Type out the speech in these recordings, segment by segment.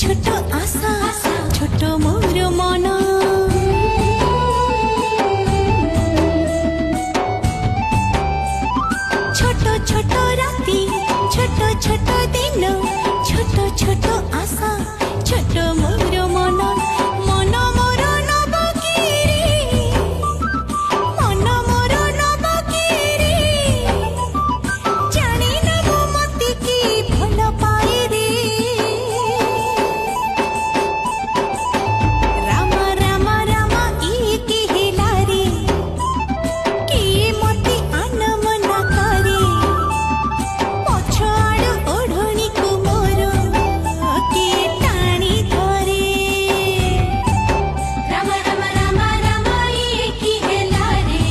ছোট আশা ছোট মোর মন ছোট ছোট রাতি ছোট ছোট দিন ছোট ছোট আশা ছোট মোর মন মন মোর নবকিরি মন মোর নবকিরি জানি না মতি কি ভাল পাই রে রাম রাম রাম ই কি হিলা রে কি মতি আনমনা করে পছ আড় ওঢ়ণী কু মোর কি টানি ধরে রাম রাম রাম রাম ই কি হেলা রে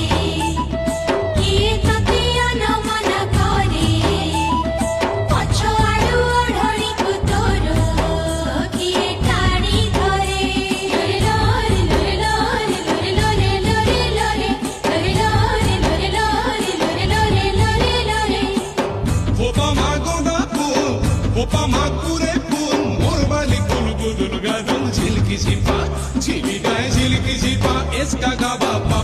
কি ততে আনমনা করে পছ আড় ওঢ়ণী কু তোর কি টানি ধরে লোরে লোরে লোরে লোরে লোরে লোরে লোরে লোরে লোরে লোরে লোরে লোরে ওপা মা গোদা ফুল ওপা মা কুরে ফুল মোর বালি ফুল গুদুল গাদুল ঝিলকি ঝিপা ঝিলি গায়ে ঝিলকি ঝিপা এসকা গা বাপা